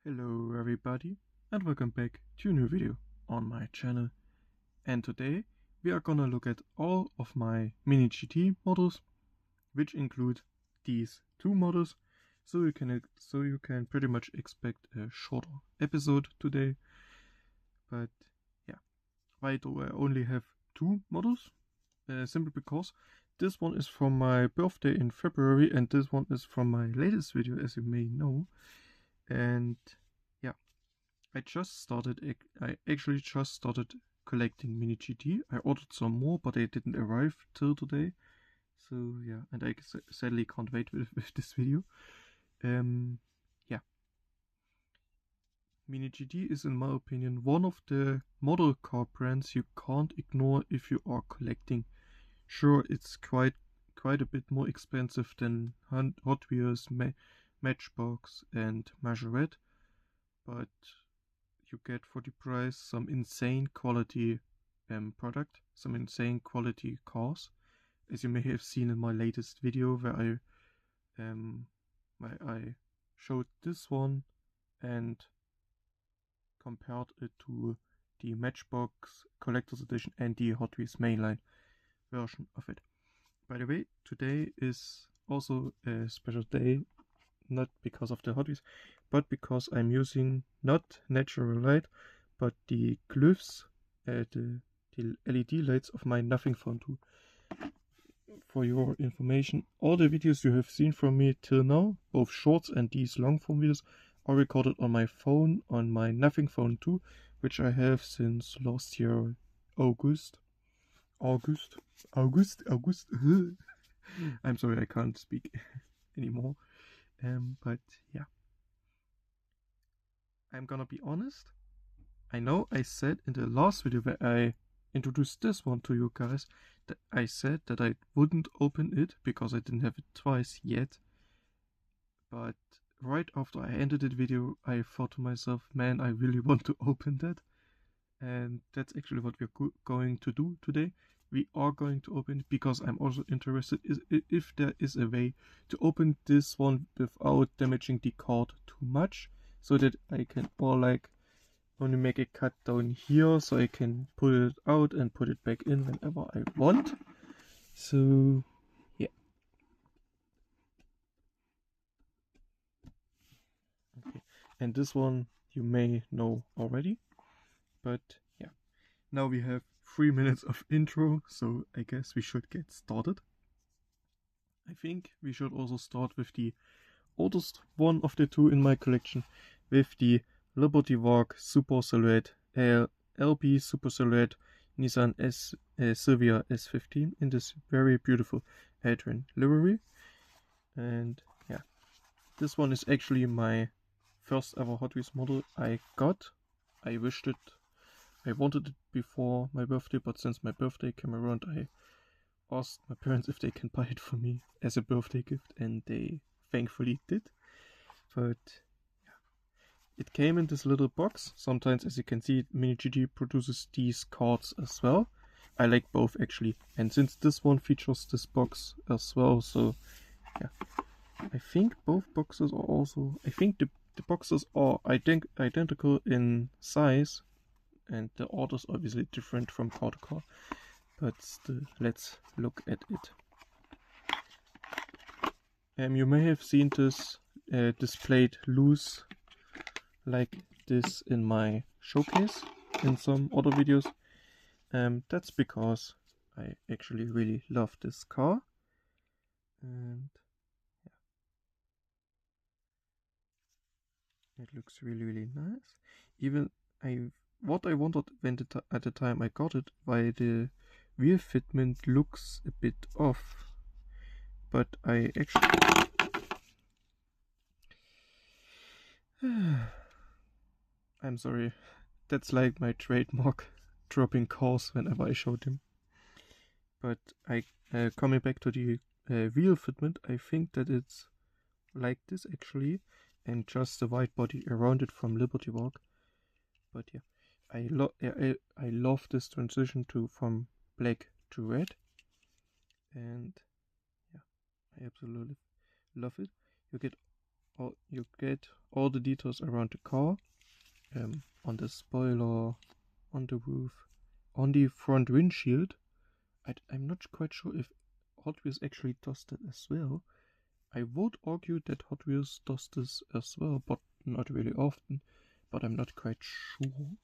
Hello everybody and welcome back to a new video on my channel. And today we are gonna look at all of my mini GT models, which include these two models. So you can pretty much expect a shorter episode today. But yeah, why do I only have two models? Simply because this one is from my birthday in February and this one is from my latest video, as you may know. And yeah, I actually just started collecting mini GT. I ordered some more, but they didn't arrive till today. So yeah, and I sadly can't wait with this video. Yeah, mini GT is, in my opinion, one of the model car brands you can't ignore if you are collecting. Sure, it's quite a bit more expensive than Hot Wheels, Matchbox, and Majorette, but you get for the price some insane quality product, some insane quality cars, as you may have seen in my latest video where I showed this one and compared it to the Matchbox Collector's Edition and the Hot Wheels mainline version of it. By the way, today is also a special day, not because of the Hot Wheels, but because I'm using not natural light, but the glyphs, the LED lights of my Nothing Phone 2. For your information, all the videos you have seen from me till now, both shorts and these long form videos, are recorded on my phone, on my Nothing Phone 2, which I have since last year, August. I'm sorry, I can't speak anymore. But yeah, I'm gonna be honest. I know I said in the last video where I introduced this one to you guys that I said that I wouldn't open it because I didn't have it twice yet. But right after I ended the video, I thought to myself, man, I really want to open that. And that's actually what we're going to do today. We are going to open it because I'm also interested if there is a way to open this one without damaging the card too much, so that I can only make a cut down here so I can pull it out and put it back in whenever I want. So yeah. Okay. And this one you may know already, but yeah. Now we have 3 minutes of intro, so I guess we should get started. I think we should also start with the oldest one of the two in my collection, with the Liberty Walk Super Silhouette LB Super Silhouette Nissan Silvia S15 in this very beautiful Adrian livery. And yeah, this one is actually my first ever Hot Wheels model I got. I wanted it before my birthday, but since my birthday came around, I asked my parents if they can buy it for me as a birthday gift, and they thankfully did. But yeah, it came in this little box. Sometimes, as you can see, Mini GT produces these cards as well. I like both actually, and since this one features this box as well, so yeah, I think both boxes are also. I think the boxes are identical in size, and the art is obviously different from car to car. But still, let's look at it. You may have seen this displayed loose like this in my showcase in some other videos. That's because I actually really love this car, and yeah, it looks really nice. Even what I wanted at the time I got it, why the wheel fitment looks a bit off, but I actually I'm sorry, that's like my trademark, dropping cars whenever I show them. But coming back to the wheel fitment, I think that it's like this actually, and just the white body around it from Liberty Walk. But yeah, I love this transition from black to red, and yeah, I absolutely love it. You get you get all the details around the car, on the spoiler, on the roof, on the front windshield. I'm not quite sure if Hot Wheels actually does that as well. I would argue that Hot Wheels does this as well, but not really often. But I'm not quite sure.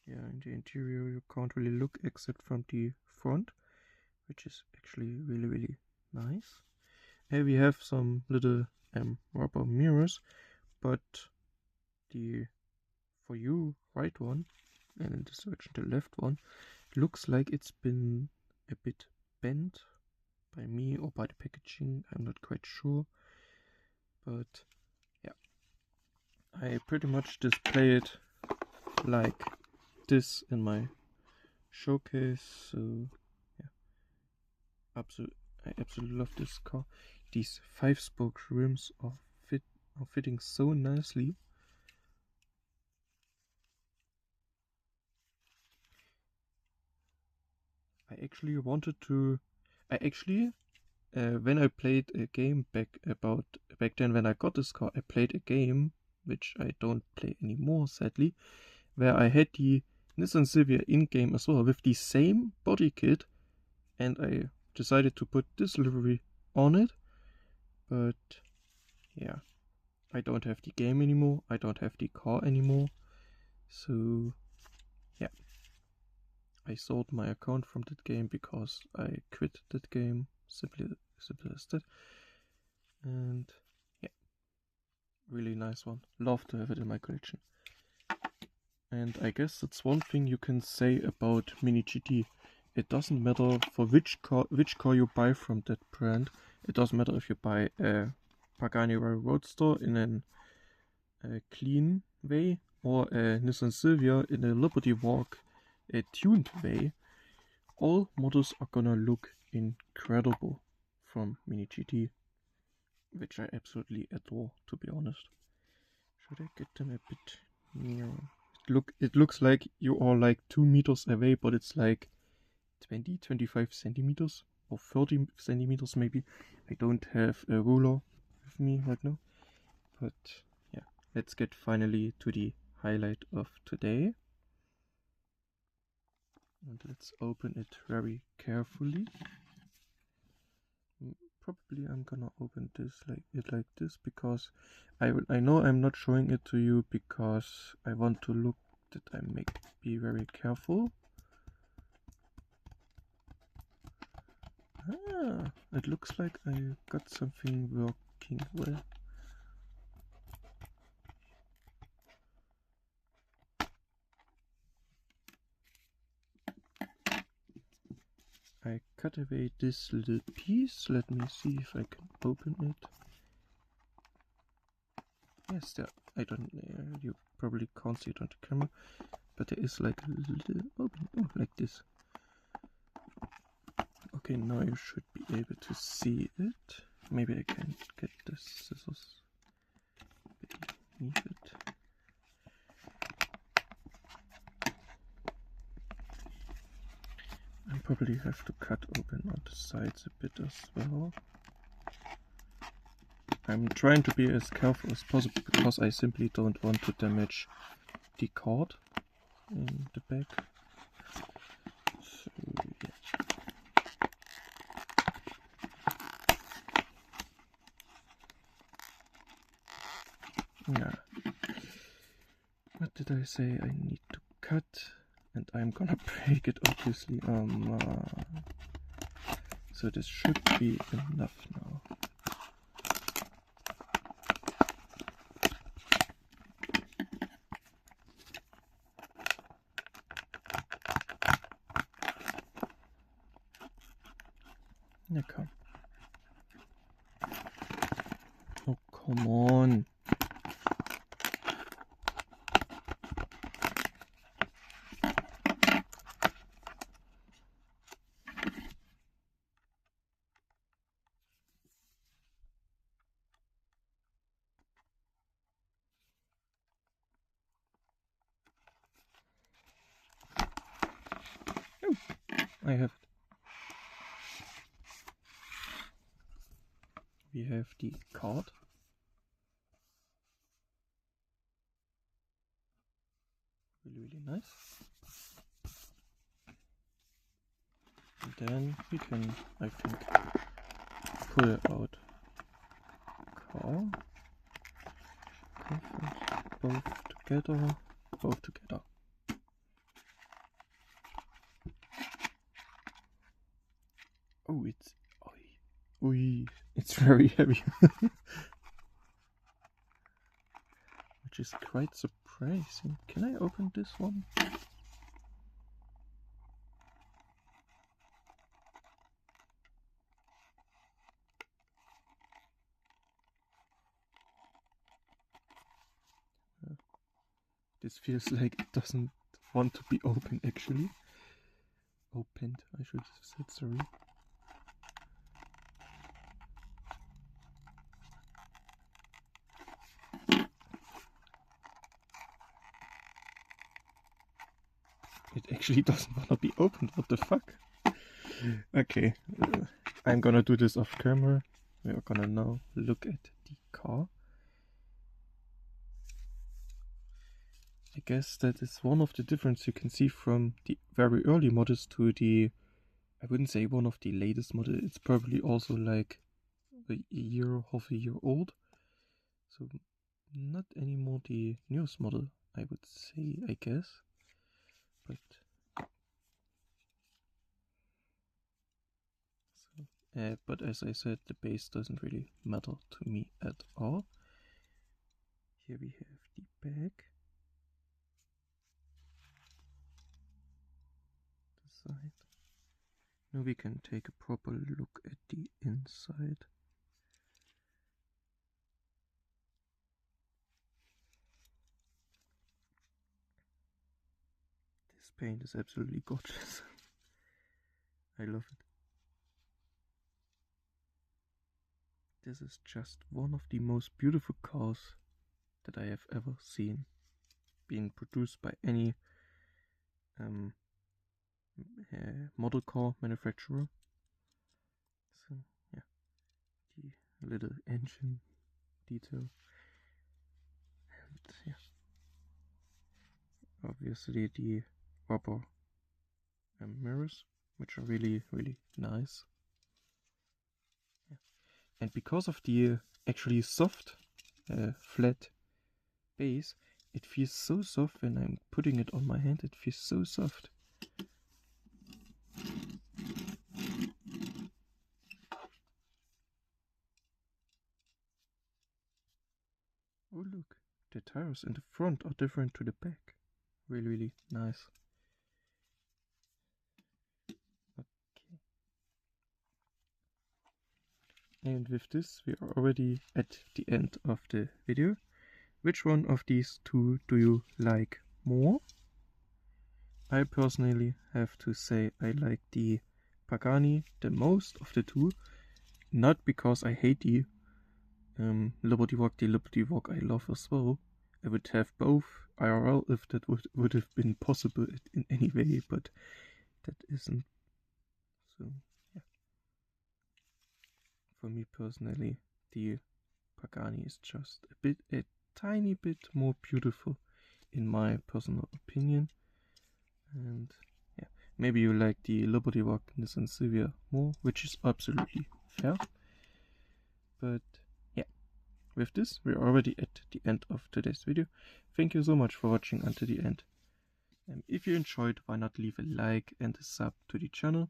Yeah, in the interior you can't really look except from the front, which is actually really nice. Here we have some little rubber mirrors, but the for you right one, and in this direction the left one, looks like it's been a bit bent by me or by the packaging. I'm not quite sure, but yeah, I pretty much display it like this in my showcase. So yeah, I absolutely love this car. These 5-spoke rims are fitting so nicely. I actually when I played a game back then when I got this car, I played a game which I don't play anymore, sadly, where I had the Nissan Silvia in-game as well with the same body kit, and I decided to put this livery on it. But yeah, I don't have the game anymore, I don't have the car anymore, so yeah, I sold my account from that game because I quit that game, simple as that. And yeah, really nice one, love to have it in my collection. And I guess that's one thing you can say about Mini GT. It doesn't matter for which car you buy from that brand. It doesn't matter if you buy a Pagani Roadster in a clean way or a Nissan Silvia in a Liberty Walk, a tuned way. All models are gonna look incredible from Mini GT, which I absolutely adore, to be honest. Should I get them a bit nearer? It looks like you are like 2 meters away, but it's like 25 centimeters or 30 centimeters maybe. I don't have a ruler with me right now, but yeah, let's get finally to the highlight of today. And let's open it very carefully. Probably I'm gonna open this like this because I know I'm not showing it to you because I want to look that I be very careful. Ah, it looks like I got something working well. I cut away this little piece. Let me see if I can open it. Yes, there. I don't. You probably can't see it on the camera, but there is like a little opening. Oh, like this. Okay, now you should be able to see it. Maybe I can get the scissors beneath it. I probably have to cut open on the sides a bit as well. I'm trying to be as careful as possible because I simply don't want to damage the card in the back. So yeah. What did I say I need to cut? And I'm gonna break it obviously. So this should be enough now. Yeah, come. Oh, come on. Oh, I have it. we have the card. Really nice. And then we can, I think, pull out car, both together. Oh, it's very heavy, which is quite surprising. Can I open this one? This feels like it doesn't want to be open actually. Opened, I should have said, sorry. It actually doesn't want to be opened, what the fuck? Okay, I'm gonna do this off camera. We are gonna now look at the car. I guess that is one of the differences you can see from the very early models to the, I wouldn't say one of the latest models, it's probably also like half a year old. So not anymore the newest model, I would say, I guess. But as I said, the base doesn't really matter to me at all. Here we have the back, the side. Now we can take a proper look at the inside. This paint is absolutely gorgeous. I love it. This is just one of the most beautiful cars that I have ever seen being produced by any model car manufacturer. So yeah, the little engine detail, and yeah, obviously the rubber mirrors, which are really nice. Yeah. And because of the actually soft flat base, it feels so soft when I'm putting it on my hand. It feels so soft. Oh look, the tires in the front are different to the back. Really nice. Okay. And with this we are already at the end of the video. Which one of these two do you like more? I personally have to say I like the Pagani the most of the two. Not because I hate the Liberty Walk. The Liberty Walk I love as well. I would have both IRL if that would have been possible in any way, but that isn't. So yeah. For me personally, the Pagani is just a tiny bit more beautiful in my personal opinion. And yeah, maybe you like the Liberty Walk Nissan Silvia more, which is absolutely fair. But yeah, with this we're already at the end of today's video. Thank you so much for watching until the end. If you enjoyed, why not leave a like and a sub to the channel,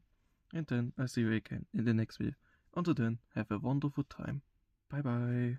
and then I'll see you again in the next video. Until then, have a wonderful time. Bye bye.